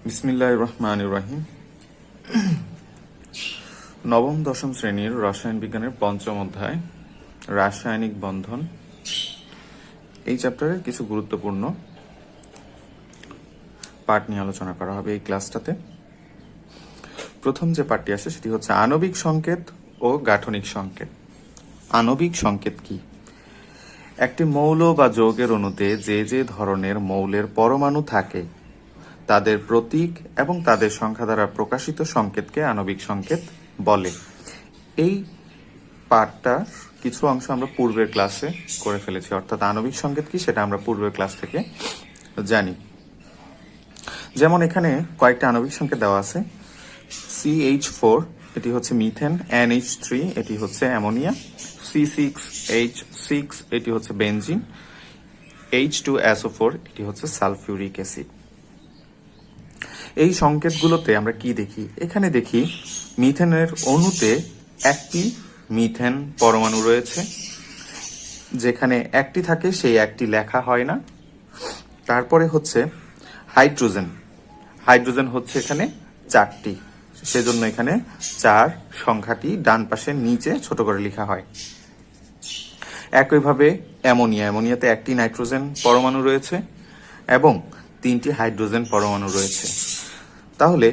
বিসমিল্লাহির রহমানির রহিম। নবম দশম শ্রেণীর রসায়ন বিজ্ঞানের পঞ্চম অধ্যায় রাসায়নিক বন্ধন, এই চ্যাপ্টারের কিছু গুরুত্বপূর্ণ পার্ট নিয়ে আলোচনা করা হবে এই ক্লাসটাতে। প্রথম যে পার্টটি আসে সেটি হচ্ছে আণবিক সংকেত ও গাঠনিক সংকেত। আণবিক সংকেত কি? একটি মৌল বা যৌগের অণুতে যে যে ধরনের মৌলের পরমাণু থাকে তাদের প্রতীক এবং তাদের সংখ্যা দ্বারা প্রকাশিত সংকেতকে আণবিক সংকেত বলে। এই পার্টটার কিছু অংশ আমরা পূর্বের ক্লাসে করে ফেলেছি, অর্থাৎ আণবিক সংকেত কি সেটা আমরা পূর্বের ক্লাস থেকে জানি। যেমন এখানে কয়েকটা আণবিক সংকেত দেওয়া আছে। CH4 এটি হচ্ছে মিথেন, NH3 এটি হচ্ছে অ্যামোনিয়া, C6H6 এটি হচ্ছে বেনজিন, H2SO4 এটি হচ্ছে সালফিউরিক অ্যাসিড। এই সংকেতগুলোতে আমরা কি দেখি? এখানে দেখি মিথেনের অণুতে একটি মিথেন পরমাণু রয়েছে, যেখানে একটি থাকে সেই একটি লেখা হয় না। তারপরে হচ্ছে হাইড্রোজেন, হাইড্রোজেন হচ্ছে এখানে চারটি, সেজন্য এখানে 4 সংখ্যাটি ডান পাশে নিচে ছোট করে লেখা হয়। একইভাবে অ্যামোনিয়া, অ্যামোনিয়াতে একটি নাইট্রোজেন পরমাণু রয়েছে এবং 3টি হাইড্রোজেন পরমাণু রয়েছে। তাহলে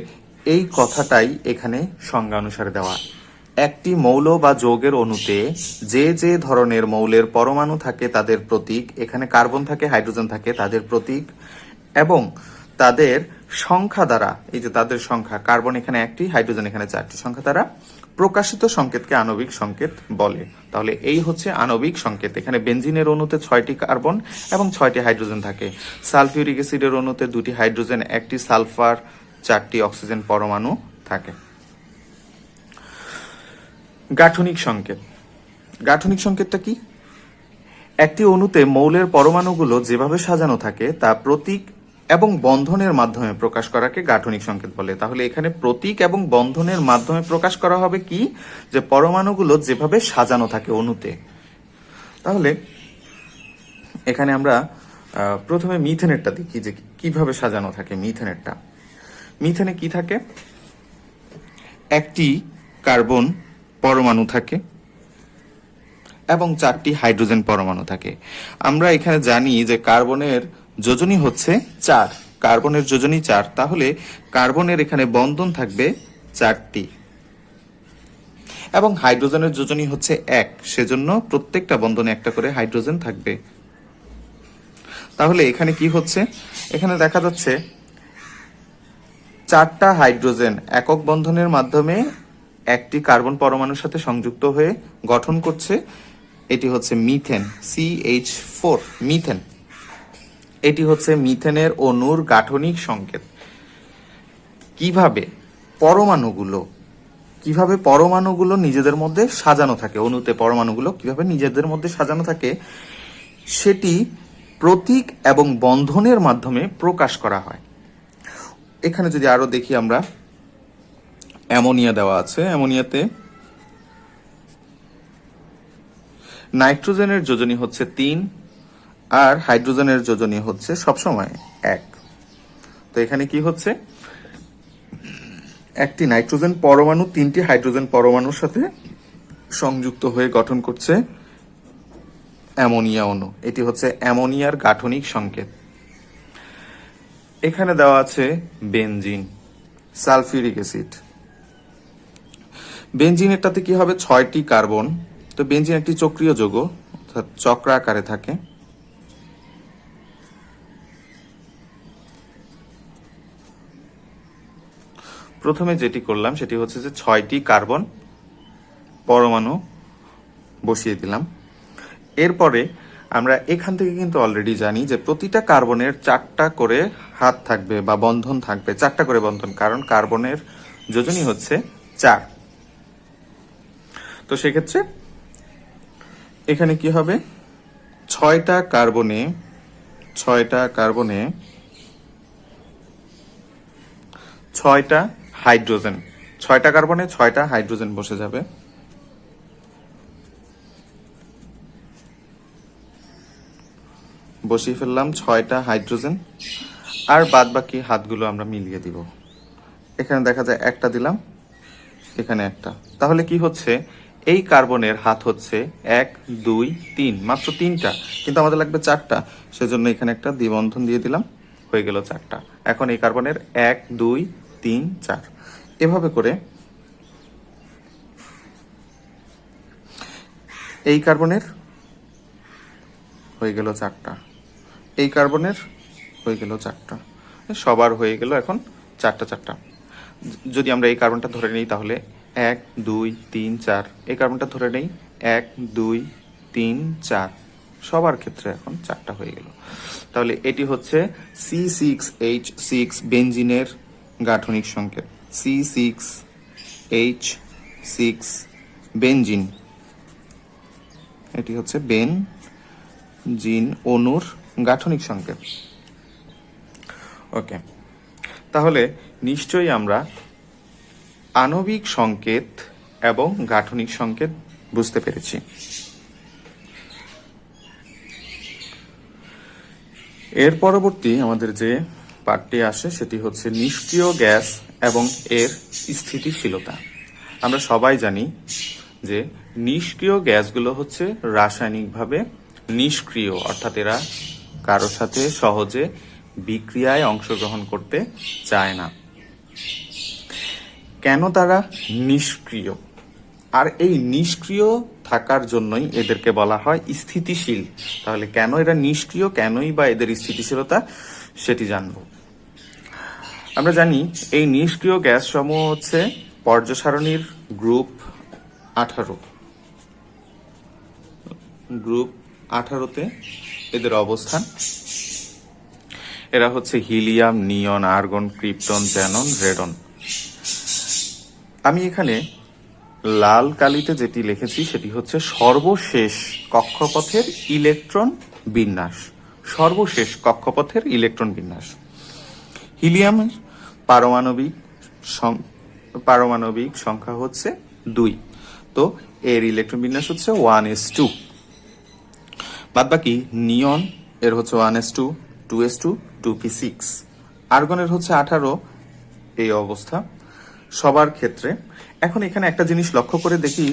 এই কথাটাই এখানে সংজ্ঞা অনুসারে দেওয়া। একটি মৌল বা যৌগের অণুতে যে যে ধরনের মৌলের পরমাণু থাকে তাদের প্রতীক, এখানে কার্বন থাকে, হাইড্রোজেন থাকে, তাদের প্রতীক এবং তাদের সংখ্যা দ্বারা, এই যে তাদের সংখ্যা, কার্বন এখানে একটি, হাইড্রোজেন এখানে 4টি, সংখ্যা দ্বারা প্রকাশিত সংকেতকে আণবিক সংকেত বলে। তাহলে এই হচ্ছে আণবিক সংকেত। এখানে বেনজিনের অণুতে 6টি কার্বন এবং 6টি হাইড্রোজেন থাকে। সালফিউরিক অ্যাসিডের অণুতে 2টি হাইড্রোজেন, 1টি সালফার, 4টি অক্সিজেন পরমাণু থাকে। গাঠনিক সংকেত। গাঠনিক সংকেতটা কি? একটি অণুতে মৌলের পরমাণুগুলো যেভাবে সাজানো থাকে তা প্রতীক এবং বন্ধনের মাধ্যমে প্রকাশ করাকে গাঠনিক সংকেত বলে। তাহলে এখানে প্রতীক এবং বন্ধনের মাধ্যমে প্রকাশ করা হবে কি? যে পরমাণুগুলো যেভাবে সাজানো থাকে অণুতে। তাহলে এখানে আমরা প্রথমে মিথেনেরটা দেখি যে কিভাবে সাজানো থাকে মিথেনেরটা। মিথেনে কি থাকে? একটি কার্বন পরমাণু থাকে এবং 4টি হাইড্রোজেন পরমাণু থাকে। আমরা এখানে জানি যে কার্বনের যোজনী হচ্ছে 4, কার্বনের যোজনী 4, তাহলে কার্বনের এখানে বন্ধন থাকবে 4টি এবং হাইড্রোজেনের যোজনী হচ্ছে 1, সেজন্য প্রত্যেকটা বন্ধনে একটা করে হাইড্রোজেন থাকবে। তাহলে এখানে কি হচ্ছে? এখানে দেখা যাচ্ছে 4টা হাইড্রোজেন একক বন্ধনের মাধ্যমে একটি কার্বন পরমাণুর সাথে সংযুক্ত হয়ে গঠন করছে, এটি হচ্ছে মিথেন, CH4 মিথেন। এটি হচ্ছে মিথেনের অণুর গাঠনিক সংকেত। কিভাবে পরমাণুগুলো নিজেদের মধ্যে সাজানো থাকে, অণুতে পরমাণুগুলো কিভাবে নিজেদের মধ্যে সাজানো থাকে সেটি প্রতীক এবং বন্ধনের মাধ্যমে প্রকাশ করা হয়। এখানে যদি আরো দেখি আমরা, অ্যামোনিয়া দেওয়া আছে। অ্যামোনিয়াতে নাইট্রোজেনের যোজনী হচ্ছে 3 আর হাইড্রোজেনের যোজনী হচ্ছে সবসময় 1। তো এখানে কি হচ্ছে? একটি নাইট্রোজেন পরমাণু 3টি হাইড্রোজেন পরমাণুর সাথে সংযুক্ত হয়ে গঠন করছে অ্যামোনিয়া অণু। এটি হচ্ছে অ্যামোনিয়ার গাঠনিক সংকেত। এখানে দেওয়া আছে বেনজিন, সালফিউরিক অ্যাসিড। বেনজিনেরটাতে কি হবে? 6টি কার্বন। তো বেনজিন একটি চক্রীয় যৌগ, অর্থাৎ চক্র আকারে থাকে। প্রথমে যেটি করলাম সেটি হচ্ছে যে 6টি কার্বন পরমাণু বসিয়ে দিলাম। এরপরে আমরা এখান থেকে কিন্তু অলরেডি জানি যে প্রতিটা কার্বনের 4টা করে হাত থাকবে বা বন্ধন থাকবে, 4টা করে বন্ধন, কারণ কার্বনের যোজনী হচ্ছে 4। তো সেক্ষেত্রে এখানে কি হবে? 6টা কার্বনে 6টা হাইড্রোজেন, 6টা কার্বনে 6টা হাইড্রোজেন বসে যাবে। বসিয়ে ফেললাম 6টা হাইড্রোজেন আর বাদ বাকি হাতগুলো আমরা মিলিয়ে দিব। এখানে দেখা যায় একটা দিলাম, এখানে একটা, তাহলে কি হচ্ছে এই কার্বনের হাত হচ্ছে 1 2 3, মাত্র 3টা, কিন্তু আমাদের লাগবে 4টা, সেজন্য এখানে একটা দ্বিবন্ধন দিয়ে দিলাম, হয়ে গেল 4টা। এখন এই কার্বনের 1 2 3 4 এভাবে করে এই কার্বনের হয়ে গেল 4টা, এই কার্বনের হয়ে গেল 4টা, সবার হয়ে গেল এখন 4টা 4টা। যদি আমরা এই কার্বনটা ধরে নিই তাহলে 1 2 3 4, এই কার্বনটা ধরে নেই 1 2 3 4, সবার ক্ষেত্রে এখন 4টা হয়ে গেল। তাহলে এটি হচ্ছে C6H6 বেনজিনের গাঠনিক সংকেত। C6H6 বেনজিন, এটি হচ্ছে বেনজিন অণুর গাঠনিক সংকেত। ওকে, তাহলে নিশ্চয়ই আমরা আণবিক সংকেত এবং গাঠনিক সংকেত বুঝতে পেরেছি। এর পরবর্তী আমাদের যে পার্টটি আসে সেটি হচ্ছে নিষ্ক্রিয় গ্যাস এবং এর স্থিতিশীলতা। আমরা সবাই জানি যে নিষ্ক্রিয় গ্যাসগুলো হচ্ছে রাসায়নিকভাবে নিষ্ক্রিয়, অর্থাৎ এরা কারো সাথে সহজে বিক্রিয়ায় অংশগ্রহণ করতে চায় না। কেন তারা নিষ্ক্রিয়? আর এই নিষ্ক্রিয় থাকার জন্যই এদেরকে বলা হয় স্থিতিশীল। তাহলে কেন এরা নিষ্ক্রিয়, কেনই বা এদের স্থিতিশীলতা, সেটি জানব। আমরা জানি এই নিষ্ক্রিয় গ্যাস সমূহ হচ্ছে পর্যায় সারণীর গ্রুপ 18। গ্রুপ 18তে এদের অবস্থান। এরা হচ্ছে হিলিয়াম, নিয়ন, আর্গন, ক্রিপ্টন, জ্যানন, রেডন। আমি এখানে লাল কালিতে যেটি লিখেছি সেটি হচ্ছে সর্বশেষ কক্ষপথের ইলেকট্রন বিন্যাস। সর্বশেষ কক্ষপথের ইলেকট্রন বিন্যাস। হিলিয়ামের পারমাণবিক সংখ্যা হচ্ছে 2, তো এর ইলেকট্রন বিন্যাস হচ্ছে 1s2। বাদ বাকি নিয়ন এর হচ্ছে 1s2, 2s2, 2p6। আর্গনের হচ্ছে 18, এই অবস্থা সবার ক্ষেত্রে। এখন এখানে একটা জিনিস লক্ষ্য করে দেখি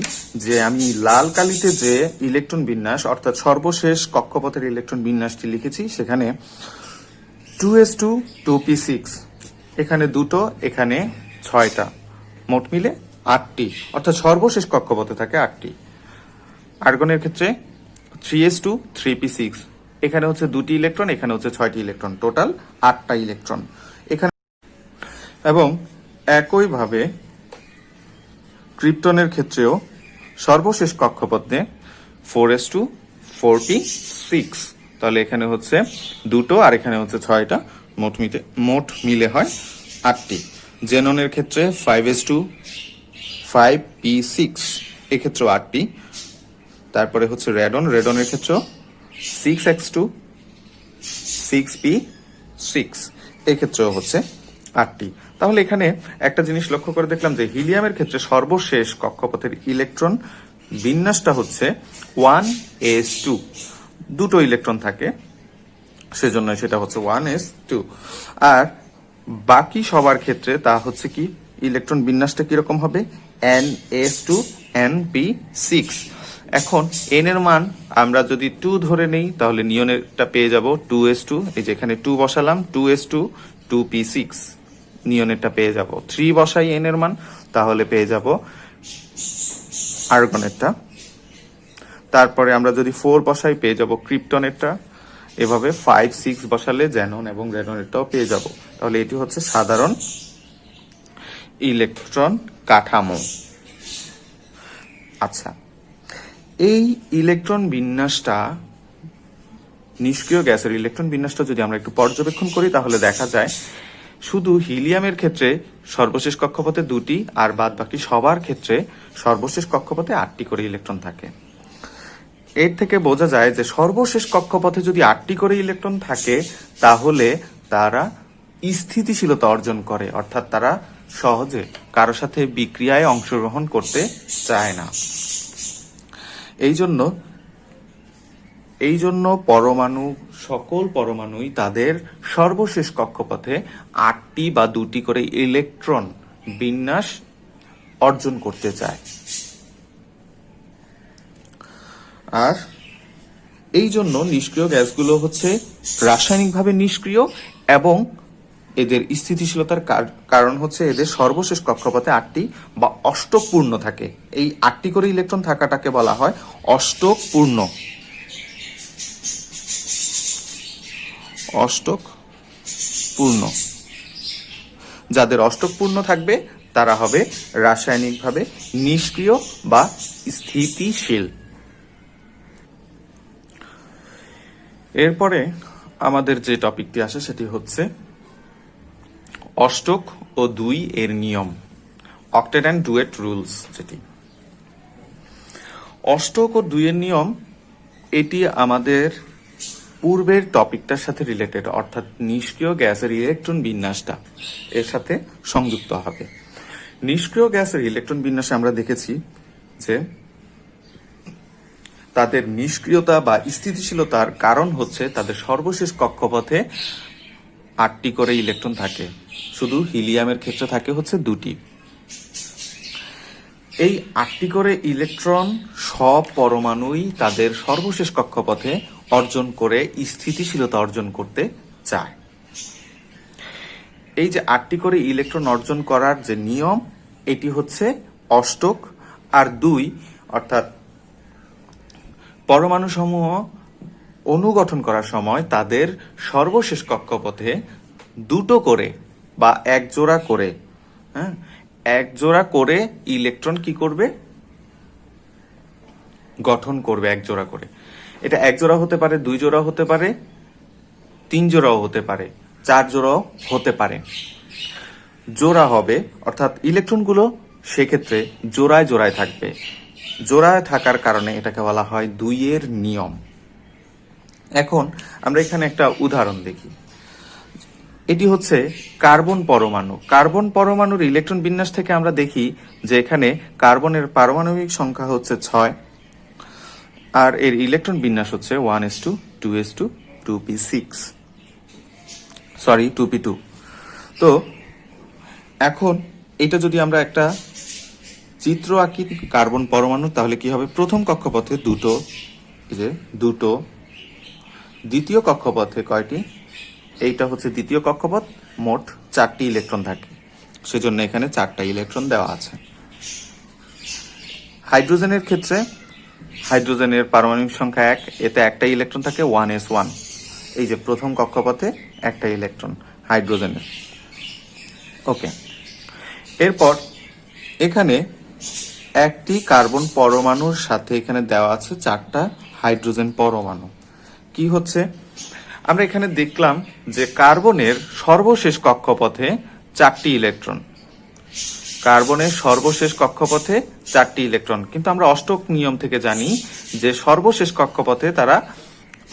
যে আমি লাল কালিতে যে ইলেকট্রন বিন্যাস অর্থাৎ সর্বশেষ কক্ষপথের ইলেকট্রন বিন্যাসটি লিখেছি সেখানে 2s2, 2p6, এখানে 2টো, এখানে 6টা, মোট মিলে 8টি, অর্থাৎ সর্বশেষ কক্ষপথে থাকে 8টি। আর্গনের ক্ষেত্রে 3s2, 3p6, এখানে হচ্ছে 2টি ইলেকট্রন, এখানে হচ্ছে 6টি ইলেকট্রন, টোটাল 8টা ইলেকট্রন এখানে। এবং একইভাবে ক্রিপ্টনের ক্ষেত্রেও সর্বশেষ কক্ষপথে 4s2, 4p6, তাহলে এখানে হচ্ছে 2টো আর এখানে হচ্ছে 6টা, মোট মিলে হয় 8টি। জেননের ক্ষেত্রে 5s2, 5p6, এক্ষেত্রেও 8টি। তারপরে হচ্ছে রেডনের ক্ষেত্রেও 6x2, 6p6, এক্ষেত্রেও হচ্ছে 8টি। তাহলে এখানে একটা জিনিস লক্ষ্য করে দেখলাম যে হিলিয়ামের ক্ষেত্রে সর্বশেষ কক্ষপথের ইলেকট্রন বিন্যাসটা হচ্ছে 1s2, 2টো ইলেকট্রন থাকে, সেজন্য সেটা হচ্ছে 1s2। আর বাকি সবার ক্ষেত্রে তা হচ্ছে কি ইলেকট্রন বিন্যাসটা কিরকম হবে, ns2, np6। এখন n এর মান আমরা যদি 2 ধরে নেই তাহলে নিয়নেরটা পেয়ে যাব 2s2, এই যে এখানে 2 বসালাম, 2s2, 2p6, নিয়নেরটা পেয়ে যাব। 3 বসাই n এর মান, তাহলে পেয়ে যাব আর্গনেরটা। তারপরে আমরা যদি 4 বসাই পেয়ে যাব ক্রিপ্টনেরটা। এভাবে 5 6 বসালে জ্যানন এবং রেডনেরটাও পেয়ে যাব। তাহলে এটি হচ্ছে সাধারণ ইলেকট্রন কাঠামো। আচ্ছা, এই ইলেকট্রন বিন্যাসটা, নিষ্ক্রিয় গ্যাসের ইলেকট্রন বিন্যাসটা যদি আমরা একটু পর্যবেক্ষণ করি তাহলে দেখা যায় শুধু হিলিয়ামের ক্ষেত্রে সর্বশেষ কক্ষপথে 2টি আর বাদ বাকি সবার ক্ষেত্রে সর্বশেষ কক্ষপথে 8টি করে ইলেকট্রন থাকে। এর থেকে বোঝা যায় যে সর্বশেষ কক্ষপথে যদি 8টি করে ইলেকট্রন থাকে তাহলে তারা স্থিতিশীলতা অর্জন করে, অর্থাৎ তারা সহজে কারো সাথে বিক্রিয়ায় অংশগ্রহণ করতে চায় না। এই জন্য পরমাণু সকল পরমাণুই তাদের সর্বশেষ কক্ষপথে 8টি বা 2টি করে ইলেকট্রন বিন্যাস অর্জন করতে চায়। আর এই জন্য নিষ্ক্রিয় গ্যাসগুলো হচ্ছে রাসায়নিকভাবে নিষ্ক্রিয় এবং এদের স্থিতিশীলতার কারণ হচ্ছে এদের সর্বশেষ কক্ষপথে 8টি বা অষ্টক পূর্ণ থাকে। এই 8টি করে ইলেকট্রন থাকাটাকে বলা হয় অষ্টক পূর্ণ। অষ্টক পূর্ণ, যাদের অষ্টক পূর্ণ থাকবে তারা হবে রাসায়নিকভাবে নিষ্ক্রিয় বা স্থিতিশীল। এরপরে আমাদের যে টপিকটি আসে সেটি হচ্ছে অষ্টক ও 2 এর নিয়ম, অক্টেট অ্যান্ড ডুয়েট রুলস। যেটি অষ্টক ও 2 এর নিয়ম, এটি আমাদের পূর্বের টপিকটার সাথে রিলেটেড, অর্থাৎ নিষ্ক্রিয় গ্যাসের ইলেকট্রন বিন্যাসটা এর সাথে সংযুক্ত হবে। নিষ্ক্রিয় গ্যাসের ইলেকট্রন বিন্যাসে আমরা দেখেছি যে তাদের নিষ্ক্রিয়তা বা স্থিতিশীলতার কারণ হচ্ছে তাদের সর্বশেষ কক্ষপথে 8টি করে ইলেকট্রন থাকে, শুধু হিলিয়ামের ক্ষেত্রে থাকে হচ্ছে 2টি। এই 8টি করে ইলেকট্রন সব পরমাণুই তাদের সর্বশেষ কক্ষপথে অর্জন করে স্থিতিশীলতা অর্জন করতে চায়। এই যে 8টি করে ইলেকট্রন অর্জন করার যে নিয়ম, এটি হচ্ছে অষ্টক। আর 2 অর্থাৎ পরমাণু সমূহ অনুগঠন করার সময় তাদের সর্বশেষ কক্ষপথে 2টো করে বা এক জোড়া করে, এক জোড়া করে ইলেকট্রন কি করবে, গঠন করবে এক জোড়া করে। এটা এক জোড়া হতে পারে, 2 জোড়া হতে পারে, 3 জোড়াও হতে পারে, 4 জোড়াও হতে পারে। জোড়া হবে অর্থাৎ ইলেকট্রনগুলো সেক্ষেত্রে জোড়ায় জোড়ায় থাকবে। জোড়ায় থাকার কারণে এটাকে বলা হয় 2 এর নিয়ম। এখন আমরা এখানে একটা উদাহরণ দেখি। এটি হচ্ছে কার্বন পরমাণু। কার্বন পরমাণুর ইলেকট্রন বিন্যাস থেকে আমরা দেখি যে এখানে কার্বনের পারমাণবিক সংখ্যা হচ্ছে 6 আর এর ইলেকট্রন বিন্যাস হচ্ছে 1s2 2s2 2p6 2p2। তো এখন এটা যদি আমরা একটা চিত্র আঁকি কার্বন পরমাণু, তাহলে কি হবে, প্রথম কক্ষপথে 2টো, দ্বিতীয় কক্ষপথে কয়টি, এইটা হচ্ছে দ্বিতীয় কক্ষপথ, মোট 4টি ইলেকট্রন থাকে, সেজন্য এখানে 4টা ইলেকট্রন দেওয়া আছে। হাইড্রোজেনের ক্ষেত্রে হাইড্রোজেনের পারমাণবিক সংখ্যা 1, এতে একটা ইলেকট্রন থাকে 1s1। এই যে প্রথম কক্ষপথে একটা ইলেকট্রন হাইড্রোজেনের। ওকে, এরপর এখানে একটি কার্বন পরমাণুর সাথে এখানে দেওয়া আছে 4টা হাইড্রোজেন পরমাণু। কি হচ্ছে, আমরা এখানে দেখলাম যে কার্বনের সর্বশেষ কক্ষপথে 4টি ইলেকট্রন, কার্বনের সর্বশেষ কক্ষপথে 4টি ইলেকট্রন, কিন্তু আমরা অষ্টক নিয়ম থেকে জানি যে সর্বশেষ কক্ষপথে তারা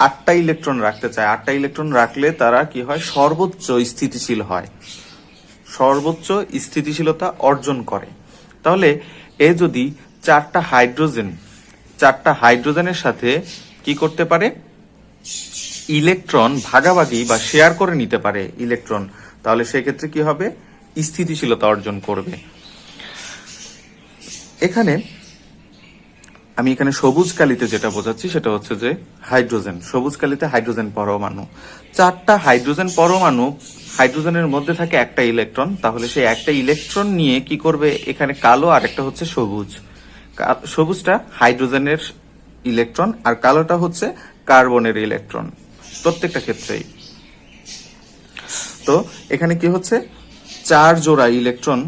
8টা ইলেকট্রন রাখতে চায়। 8টা ইলেকট্রন রাখলে তারা কি হয়, সর্বোচ্চ স্থিতিশীল হয়, সর্বোচ্চ স্থিতিশীলতা অর্জন করে। তাহলে এ যদি 4টা হাইড্রোজেনের সাথে কি করতে পারে, ইলেকট্রন ভাগাভাগি বা শেয়ার করে নিতে পারে ইলেকট্রন, তাহলে সেক্ষেত্রে কি হবে, স্থিতিশীলতা অর্জন করবে। এখানে আমি সবুজ কালিতে যেটা বোঝাচ্ছি সেটা হচ্ছে যে হাইড্রোজেন, সবুজ কালিতে হাইড্রোজেন পরমাণু। 4টা হাইড্রোজেন পরমাণু, হাইড্রোজেনের মধ্যে থাকে একটা ইলেকট্রন, তাহলে সেই একটা ইলেকট্রন নিয়ে কি করবে, এখানে কালো আর একটা হচ্ছে সবুজ। সবুজটা হাইড্রোজেনের ইলেকট্রন আর কালোটা হচ্ছে কার্বনের ইলেকট্রন, প্রত্যেকটা ক্ষেত্রেই। তো এখানে কি হচ্ছে, 4 জোড়া ইলেকট্রন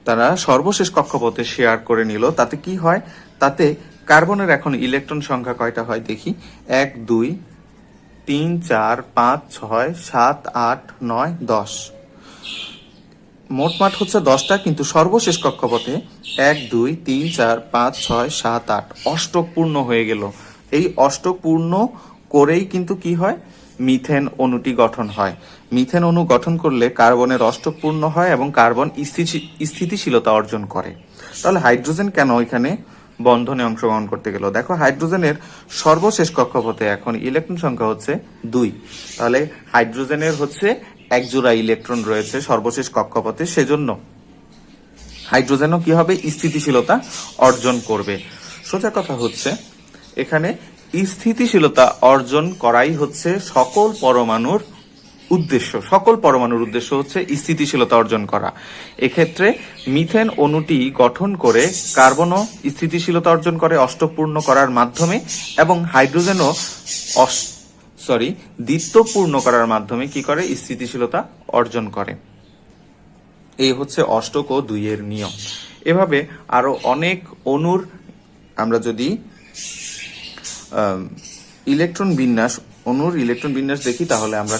তারা সর্বশেষ কক্ষপথে শেয়ার করে নিল। তাতে কি হয়, তাতে কার্বনের এখন ইলেকট্রন সংখ্যা কয়টা হয় দেখি, 1 2 3 4 5 6 7 8 9 10, মোটমাট হচ্ছে 10টা, কিন্তু সর্বশেষ কক্ষপথে 1 2 3 4 5 6 7 8 অষ্টক পূর্ণ হয়ে গেল। এই অষ্টক পূর্ণ করেই কিন্তু কি হয়, মিথেন অণুটি গঠন হয়। মিথেন অণু গঠন করলে কার্বনের অষ্টক পূর্ণ হয় এবং কার্বন স্থিতিশীলতা অর্জন করে। তাহলে হাইড্রোজেন কেন এখানে বন্ধনে অংশগ্রহণ করতে গেল। দেখো হাইড্রোজেনের সর্বশেষ কক্ষপথে এখন ইলেকট্রন সংখ্যা হচ্ছে 2, তাহলে হাইড্রোজেনের হচ্ছে এক জোড়া ইলেকট্রন রয়েছে সর্বশেষ কক্ষপথে, সেজন্য হাইড্রোজেনও কি হবে, স্থিতিশীলতা অর্জন করবে। সোজা কথা হচ্ছে এখানে স্থিতিশীলতা অর্জন করাই হচ্ছে সকল পরমাণুর উদ্দেশ্য হচ্ছে স্থিতিশীলতা অর্জন করা। এক্ষেত্রে মিথেন অণুটি গঠন করে কার্বনও স্থিতিশীলতা অর্জন করে অষ্টকপূর্ণ করার মাধ্যমে, এবং হাইড্রোজেনও দ্বিত্বপূর্ণ করার মাধ্যমে কি করে, স্থিতিশীলতা অর্জন করে। এই হচ্ছে অষ্টক ও 2 এর নিয়ম। এভাবে আরো অনেক অণুর আমরা যদি অণুর ইলেকট্রন বিন্যাস দেখি, তাহলে আমরা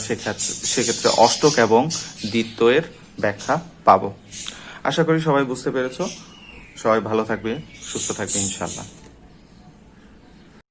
সেক্ষেত্রে অষ্টক এবং দ্বিত্ব এর ব্যাখ্যা পাবো। আশা করি সবাই বুঝতে পেরেছো। সবাই ভালো থাকবে, সুস্থ থাকবে ইনশাআল্লাহ।